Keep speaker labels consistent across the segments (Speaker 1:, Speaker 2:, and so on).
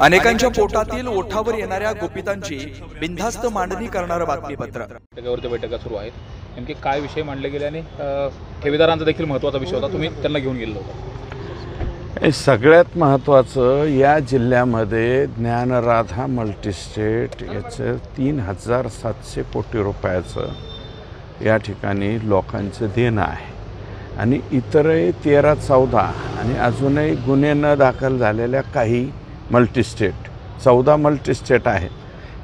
Speaker 1: अनेकांच्या पोटातील ओठावर येणाऱ्या गुपितांची बिनधास्त मांडणी करणारं बातमीपत्र।
Speaker 2: बैठका सुरू आहेत, नेमके काय विषय मांडले गेले आणि ठेवीदारांचा देखील महत्त्वाचा विषय होता, तुम्ही त्यांना घेऊन गेलो होता।
Speaker 3: सगळ्यात महत्त्वाचं या जिल्ह्यामध्ये ज्ञानराधा मल्टीस्टेट याचं 3700 कोटी रुपयाचं या ठिकाणी लोकांचं देणं आहे आणि इतरही 13-14 आणि अजूनही गुन्हे न दाखल झालेल्या काही मल्टीस्टेट 14 मल्टीस्टेट आहेत,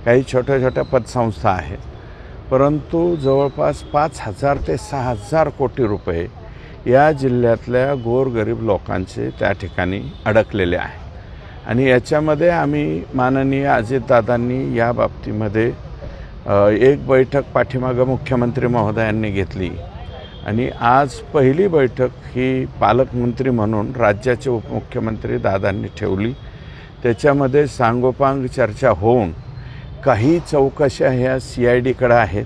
Speaker 3: काही छोट्या छोट्या पतसंस्था आहेत, परंतु जवळपास 5000 ते 6000 कोटी रुपये या जिल्ह्यातल्या गोरगरीब लोकांचे त्या ठिकाणी अडकलेले आहे। आणि याच्यामध्ये आम्ही माननीय अजितदादांनी या बाबतीमध्ये एक बैठक पाठीमागं मुख्यमंत्री महोदयांनी घेतली आणि आज पहिली बैठक ही पालकमंत्री म्हणून राज्याचे उपमुख्यमंत्री दादांनी ठेवली। त्याच्यामध्ये सांगोपांग चर्चा होऊन काही चौकशा ह्या CIDकडे आहेत,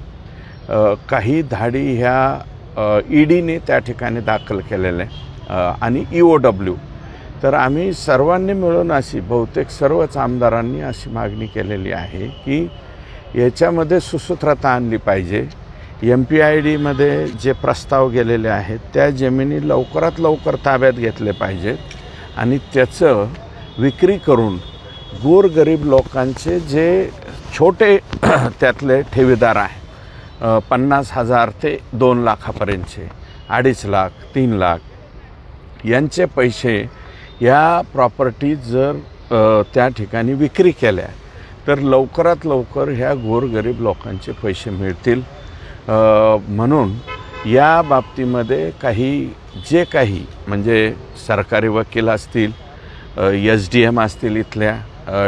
Speaker 3: काही धाडी ह्या EDने त्या ठिकाणी दाखल केलेल्या आणि EOW। तर आम्ही सर्वांनी मिळून अशी बहुतेक सर्वच आमदारांनी अशी मागणी केलेली आहे की याच्यामध्ये सुसूत्रता आणली पाहिजे। MPIDमध्ये जे प्रस्ताव गेलेले आहेत त्या जमिनी लवकरात लवकर ताब्यात घेतले पाहिजेत आणि त्याचं विक्री करून गोरगरीब लोकांचे जे छोटे त्यातले ठेवीदार आहे 50,000 ते 2 लाखापर्यंतचे 2.5 लाख 3 लाख यांचे पैसे या प्रॉपर्टीज जर त्या ठिकाणी विक्री केल्या तर लवकरात लवकर ह्या गोरगरीब लोकांचे पैसे मिळतील। म्हणून या बाबतीमध्ये जे काही म्हणजे सरकारी वकील असतील, SDM असतील, इथल्या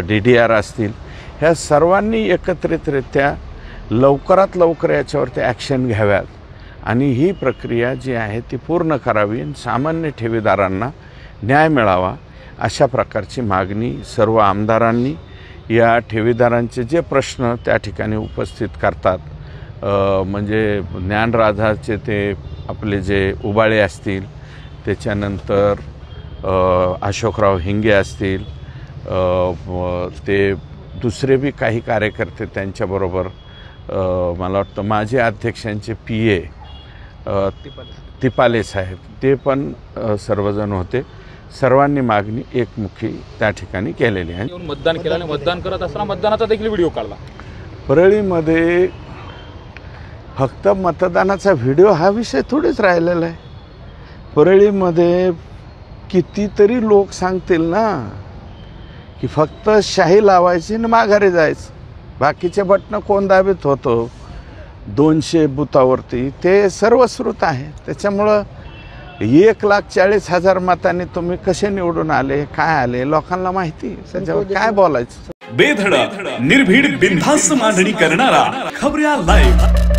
Speaker 3: DDR असतील, ह्या सर्वांनी एकत्रितरित्या लवकरात लवकर याच्यावरती ॲक्शन घ्याव्यात आणि ही प्रक्रिया जी आहे ती पूर्ण करावी आणि सामान्य ठेवीदारांना न्याय मिळावा अशा प्रकारची मागणी सर्व आमदारांनी या ठेवीदारांचे जे प्रश्न त्या ठिकाणी उपस्थित करतात, म्हणजे ज्ञानराधाचे ते आपले जे उबाळे असतील, त्याच्यानंतर अशोकराव हिंगे असतील, ते दुसरे बी काही कार्यकर्ते त्यांच्याबरोबर, मला वाटतं माझे अध्यक्षांचे PA तिपाले साहेब ते पण सर्वजण होते। सर्वांनी मागणी एकमुखी त्या ठिकाणी केलेली आहे।
Speaker 2: मतदान केलं आणि मतदान करत असताना मतदानाचा देखील व्हिडिओ काढला।
Speaker 3: परळीमध्ये फक्त मतदानाचा व्हिडिओ हा विषय थोडेच राहिलेला आहे। परळीमध्ये कितीतरी लोक सांगतील ना की फक्त शाही लावायची आणि माघारी जायचं, बाकीचे बटणं कोण दाबीत होतो 200 बुथावरती ते सर्वश्रुत आहे। त्याच्यामुळं 1,40,000 मतांनी तुम्ही कसे निवडून आले, काय आले, लोकांना माहिती, त्याच्यावर काय बोलायचं।
Speaker 4: बेधडक निर्भीड बिनधास्त मांडणी करणारा खबऱ्या लाईव्ह।